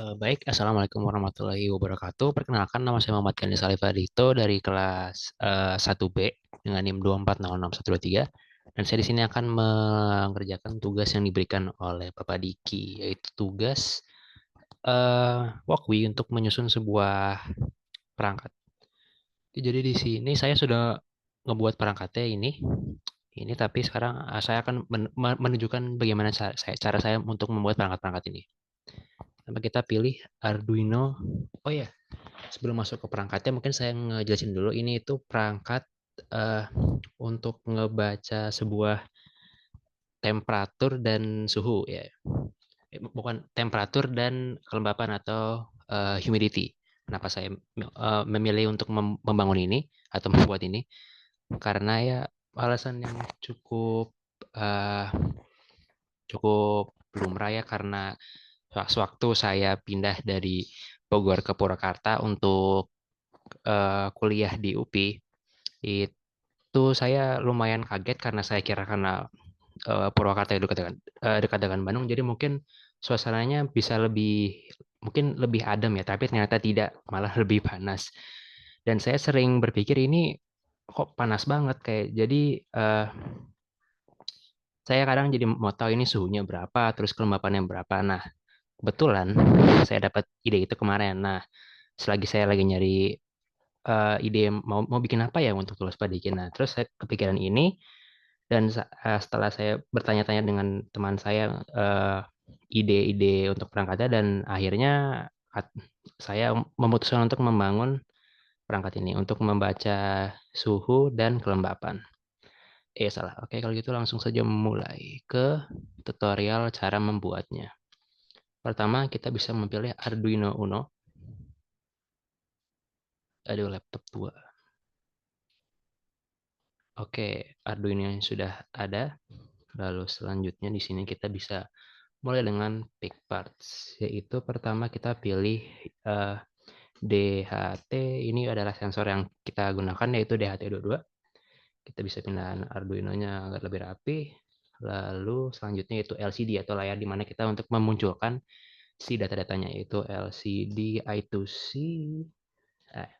Baik, Assalamualaikum warahmatullahi wabarakatuh. Perkenalkan, nama saya Muhammad Gani Salif Adito dari kelas 1B dengan NIM 2406123. Dan saya di sini akan mengerjakan tugas yang diberikan oleh Bapak Diki, yaitu tugas walkthrough untuk menyusun sebuah perangkat. Jadi di sini saya sudah ngebuat perangkatnya ini. Tapi sekarang saya akan menunjukkan bagaimana cara saya untuk membuat perangkat-perangkat ini. Sampai kita pilih Arduino. Oh ya, sebelum masuk ke perangkatnya, mungkin saya ngejelasin dulu. Ini itu perangkat eh, untuk ngebaca sebuah temperatur dan suhu ya. Bukan temperatur dan kelembapan atau humidity. Kenapa saya memilih untuk membangun ini atau membuat ini? Karena ya alasan yang cukup eh, cukup lumrah ya, karena sewaktu saya pindah dari Bogor ke Purwakarta untuk kuliah di UPI, itu saya lumayan kaget karena saya kira karena Purwakarta itu dekat dengan Bandung, jadi mungkin suasananya bisa mungkin lebih adem ya, tapi ternyata tidak, malah lebih panas. Dan saya sering berpikir ini kok panas banget, kayak jadi eh, saya kadang jadi mau tahu ini suhunya berapa, terus kelembapannya berapa. Nah, kebetulan saya dapat ide itu kemarin. Nah, selagi saya lagi nyari ide mau bikin apa ya untuk tulis Padikin. Nah, terus saya kepikiran ini, dan setelah saya bertanya-tanya dengan teman saya ide-ide untuk perangkatnya, dan akhirnya at- saya memutuskan untuk membangun perangkat ini untuk membaca suhu dan kelembapan. Salah. Oke, kalau gitu langsung saja mulai ke tutorial cara membuatnya. Pertama, kita bisa memilih Arduino Uno. Aduh, laptop tua. Oke, Arduino yang sudah ada. Lalu selanjutnya di sini kita bisa mulai dengan pick parts, yaitu pertama kita pilih eh, DHT. Ini adalah sensor yang kita gunakan, yaitu DHT22. Kita bisa pindahan Arduino-nya agar lebih rapi. Lalu selanjutnya itu LCD atau layar di mana kita untuk memunculkan si data-datanya, yaitu LCD I2C. Eh,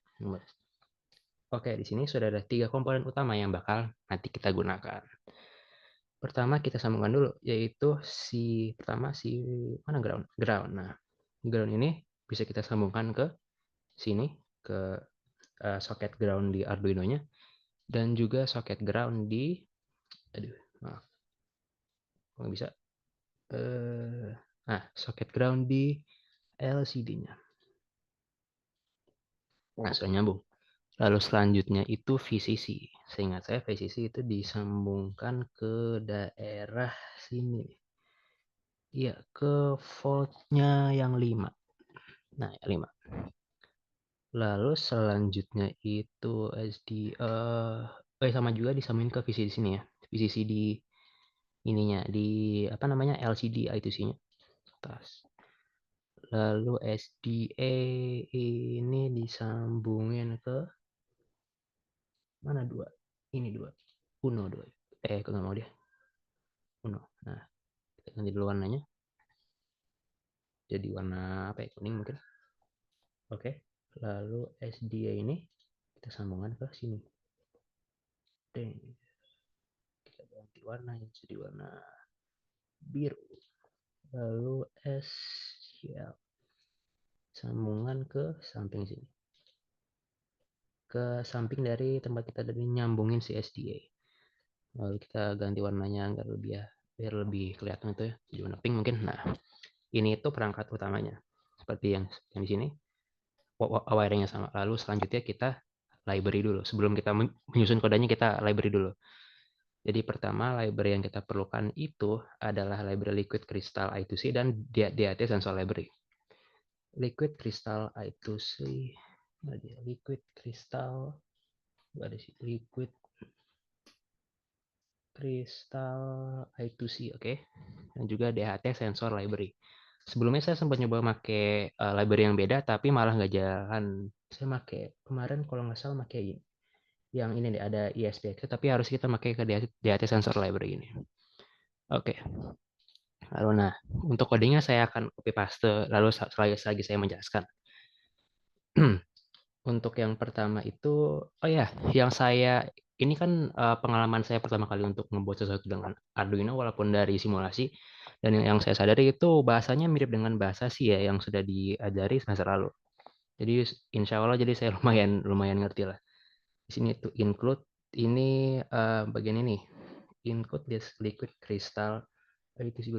Oke, di sini sudah ada tiga komponen utama yang bakal nanti kita gunakan. Pertama kita sambungkan dulu, yaitu si mana ground. Ground. Nah, ground ini bisa kita sambungkan ke sini, ke soket ground di Arduino-nya, dan juga soket ground di, aduh, maaf, nggak bisa. Soket ground di LCD-nya. Nah, sudah nyambung. Lalu selanjutnya itu VCC. Seingat saya VCC itu disambungkan ke daerah sini. Iya, ke voltnya yang 5. Nah, 5. Lalu selanjutnya itu SD, sama juga disambungin ke VCC di sini ya. VCC di ininya, di apa namanya, LCD I2C-nya. Atas. Lalu SDA ini disambungin ke mana dua? Ini dua. Uno dua. Aku nggak mau dia. Uno. Nah, kita ganti dulu warnanya. Jadi warna apa ya? Kuning mungkin. Oke. Lalu SDA ini kita sambungkan ke sini. Deng. Kita ganti warnanya jadi warna biru. Lalu S ya, sambungan ke samping sini. Ke samping dari tempat kita tadi nyambungin si SDA. Lalu kita ganti warnanya agar biar lebih kelihatan itu ya, jadi warna pink mungkin. Nah, ini itu perangkat utamanya seperti yang di sini, wiringnya sama. Lalu selanjutnya kita library dulu. Sebelum kita menyusun kodenya, kita library dulu. Jadi pertama library yang kita perlukan itu adalah library Liquid Crystal I2C dan DAT Sensor Library. Liquid Crystal I2C, Liquid Crystal, ada sih Liquid Crystal I2C, oke. Dan juga DHT Sensor Library. Sebelumnya saya sempat nyoba pakai library yang beda, tapi malah nggak jalan. Saya pakai kemarin kalau nggak salah pakai yang ini nih, ada ISPX, tapi harus kita pakai ke DHT Sensor Library ini. Oke. Lalu nah, untuk codingnya saya akan copy paste, lalu selagi saya menjelaskan. Untuk yang pertama itu, oh ya, yang saya ini kan pengalaman saya pertama kali untuk membuat sesuatu dengan Arduino walaupun dari simulasi, dan yang saya sadari itu bahasanya mirip dengan bahasa C ya yang sudah diajari semester lalu. Jadi insya Allah jadi saya lumayan lumayan ngerti lah. Di sini tuh include ini bagian ini include this liquid crystal itu sih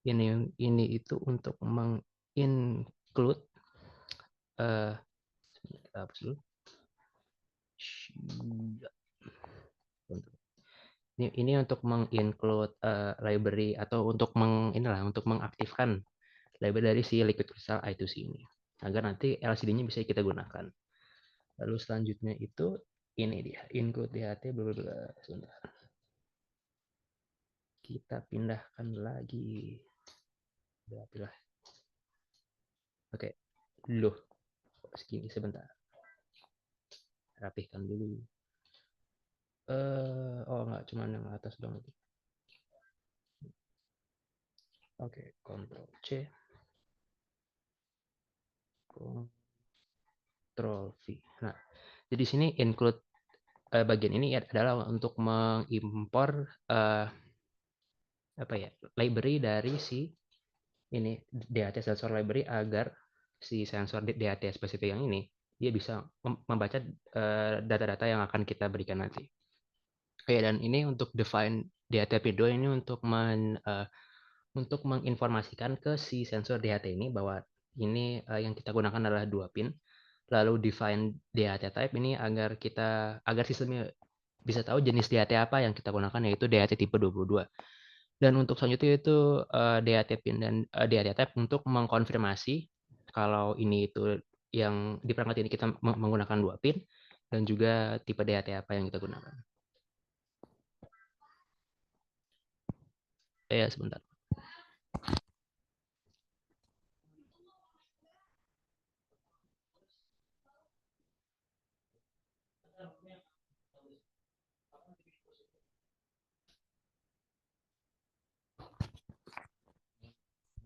ini itu untuk menginclude eh apa sih? Ini untuk menginclude library atau untuk inilah untuk mengaktifkan library dari si Liquid Crystal I2C ini agar nanti LCD-nya bisa kita gunakan. Lalu selanjutnya itu ini dia include DHT bla bla bla. Sebentar. Kita pindahkan lagi. Berarti lah. Oke. Loh, segini sebentar. Rapihkan dulu. Oh enggak cuma yang atas dong itu. Oke, Ctrl C. Ctrl V. Nah, jadi sini include bagian ini adalah untuk mengimpor apa ya library dari si ini DHT sensor library agar si sensor DHT spesifik yang ini dia bisa membaca data-data yang akan kita berikan nanti. Oke, dan ini untuk define DHT P2 ini untuk menginformasikan ke si sensor DHT ini bahwa ini yang kita gunakan adalah 2 pin. Lalu define DHT type ini agar sistemnya bisa tahu jenis DHT apa yang kita gunakan yaitu DHT tipe 22. Dan untuk selanjutnya itu DHT pin dan DHT type untuk mengkonfirmasi kalau ini itu yang di perangkat ini kita menggunakan 2 pin dan juga tipe DHT apa yang kita gunakan. Ya, sebentar.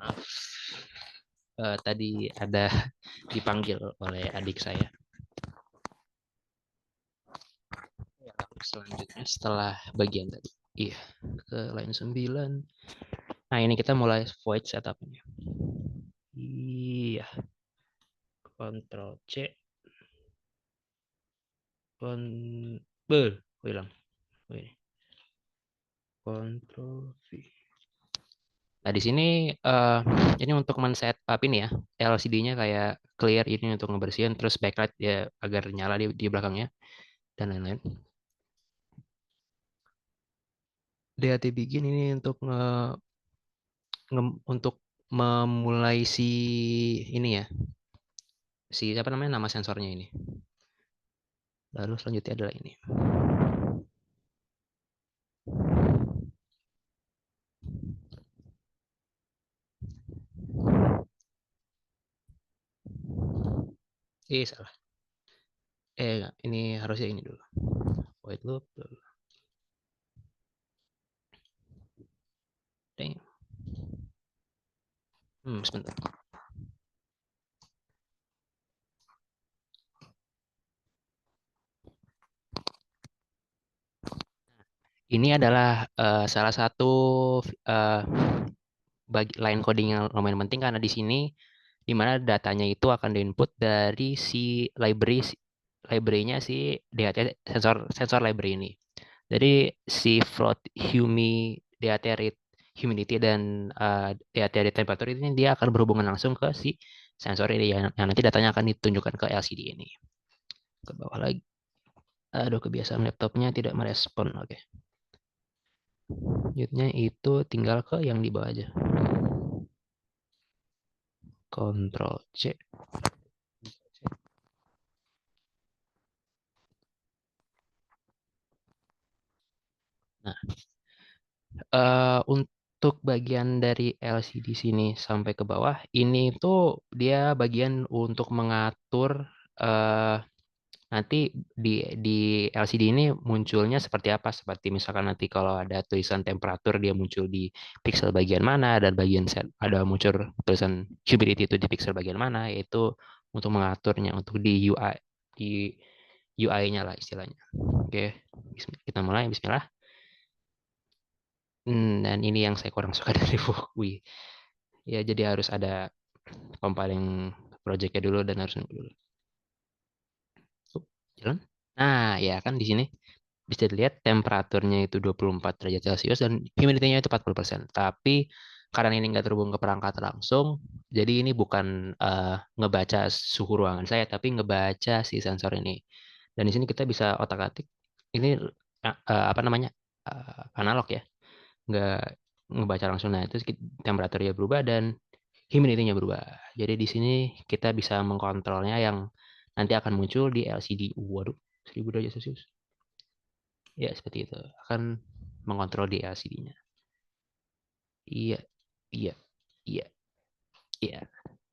Maaf. Tadi ada dipanggil oleh adik saya. Ya, selanjutnya setelah bagian tadi. Iya, ke line 9. Nah, ini kita mulai void setupnya. Iya, Ctrl C. Hilang. Ctrl V. Nah, di sini ini untuk men-set up ini ya, LCD-nya kayak clear ini untuk ngebersihin, terus backlight ya agar nyala di belakangnya, dan lain-lain. DHT begin ini untuk untuk memulai si ini ya, si apa namanya nama sensornya ini. Lalu selanjutnya adalah ini. Salah. Ini harusnya ini dulu. Void loop dulu. Dang. Sebentar. Ini adalah salah satu uh, line coding yang lumayan penting karena di sini di mana datanya itu akan diinput dari si library-nya si DHT sensor library ini. Jadi si float DHT rate humidity dan DHT rate temperature ini dia akan berhubungan langsung ke si sensor ini yang nanti datanya akan ditunjukkan ke LCD ini. Ke bawah lagi. Aduh, kebiasaan laptopnya tidak merespon. Oke. Selanjutnya itu tinggal ke yang di bawah aja. Ctrl C. Nah, untuk bagian dari LCD sini sampai ke bawah, ini tuh dia bagian untuk mengatur nanti di LCD ini munculnya seperti apa? Seperti misalkan nanti kalau ada tulisan temperatur dia muncul di pixel bagian mana dan bagian set ada muncul tulisan humidity itu di pixel bagian mana, yaitu untuk mengaturnya untuk di UI di UI-nya lah istilahnya. Oke, kita mulai. Bismillah. Dan ini yang saya kurang suka dari Fukui. Ya, jadi harus ada compiling project-nya dulu dan harus nunggu dulu. Jalan. Nah, ya kan di sini bisa dilihat temperaturnya itu 24 derajat Celcius dan humidity-nya itu 40%. Tapi karena ini nggak terhubung ke perangkat langsung, jadi ini bukan ngebaca suhu ruangan saya, tapi ngebaca si sensor ini. Dan di sini kita bisa otak-atik. Ini apa namanya? Analog ya, nggak ngebaca langsung. Nah, itu temperaturnya berubah dan humidity-nya berubah. Jadi di sini kita bisa mengkontrolnya yang nanti akan muncul di LCD. Waduh, 1000 derajat Celcius. Ya, seperti itu. Akan mengontrol di LCD-nya. Iya, iya, iya, iya.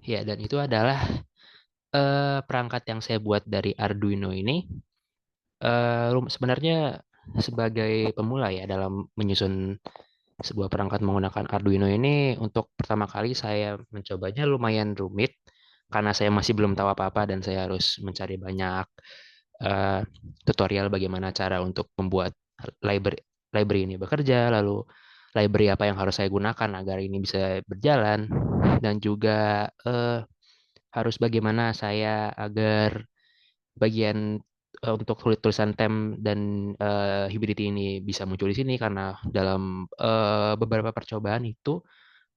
Ya, dan itu adalah perangkat yang saya buat dari Arduino ini. Sebenarnya sebagai pemula ya dalam menyusun sebuah perangkat menggunakan Arduino ini, untuk pertama kali saya mencobanya lumayan rumit karena saya masih belum tahu apa-apa dan saya harus mencari banyak eh, tutorial bagaimana cara untuk membuat library library ini bekerja, lalu library apa yang harus saya gunakan agar ini bisa berjalan, dan juga harus bagaimana saya agar bagian untuk tulisan temp dan humidity ini bisa muncul di sini, karena dalam beberapa percobaan itu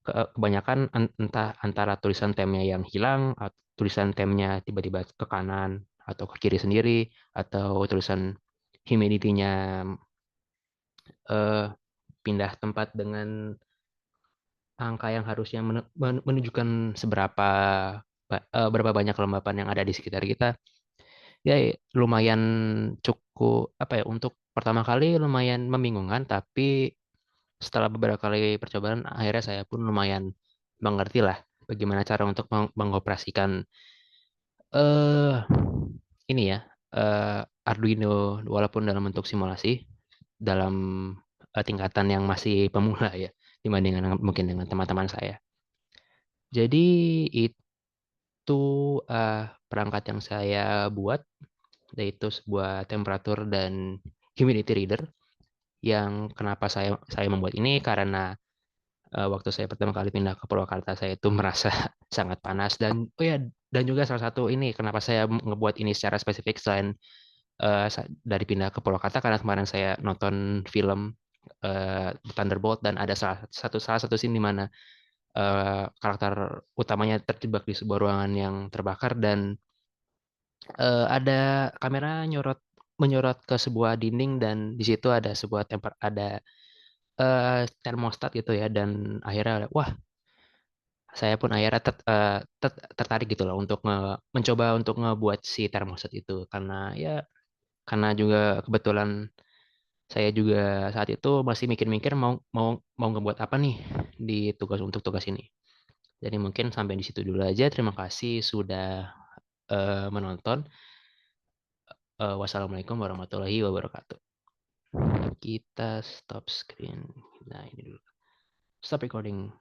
kebanyakan entah antara tulisan temnya yang hilang atau tulisan temnya tiba-tiba ke kanan atau ke kiri sendiri, atau tulisan humidity-nya eh, pindah tempat dengan angka yang harusnya menunjukkan seberapa berapa banyak kelembapan yang ada di sekitar kita. Ya, lumayan cukup apa ya, untuk pertama kali lumayan membingungkan, tapi setelah beberapa kali percobaan akhirnya saya pun lumayan mengerti lah bagaimana cara untuk mengoperasikan eh ini ya, Arduino walaupun dalam bentuk simulasi, dalam tingkatan yang masih pemula ya dibandingkan mungkin dengan teman-teman saya. Jadi itu eh, perangkat yang saya buat, yaitu sebuah temperatur dan humidity reader. Yang kenapa saya membuat ini karena waktu saya pertama kali pindah ke Purwakarta saya itu merasa sangat panas, dan oh ya, dan juga salah satu ini kenapa saya ngebuat ini secara spesifik selain dari pindah ke Purwakarta, karena kemarin saya nonton film Thunderbolt, dan ada salah satu scene di mana karakter utamanya terjebak di sebuah ruangan yang terbakar, dan ada kamera menyorot ke sebuah dinding, dan di situ ada sebuah ada termostat gitu ya, dan akhirnya wah, saya pun akhirnya tertarik gitu loh untuk mencoba untuk ngebuat si termostat itu, karena ya karena juga kebetulan saya juga saat itu masih mikir-mikir mau mau mau ngebuat apa nih di untuk tugas ini. Jadi mungkin sampai di situ dulu aja. Terima kasih sudah menonton. Wassalamualaikum warahmatullahi wabarakatuh. Kita stop screen. Nah, ini dulu. Stop recording.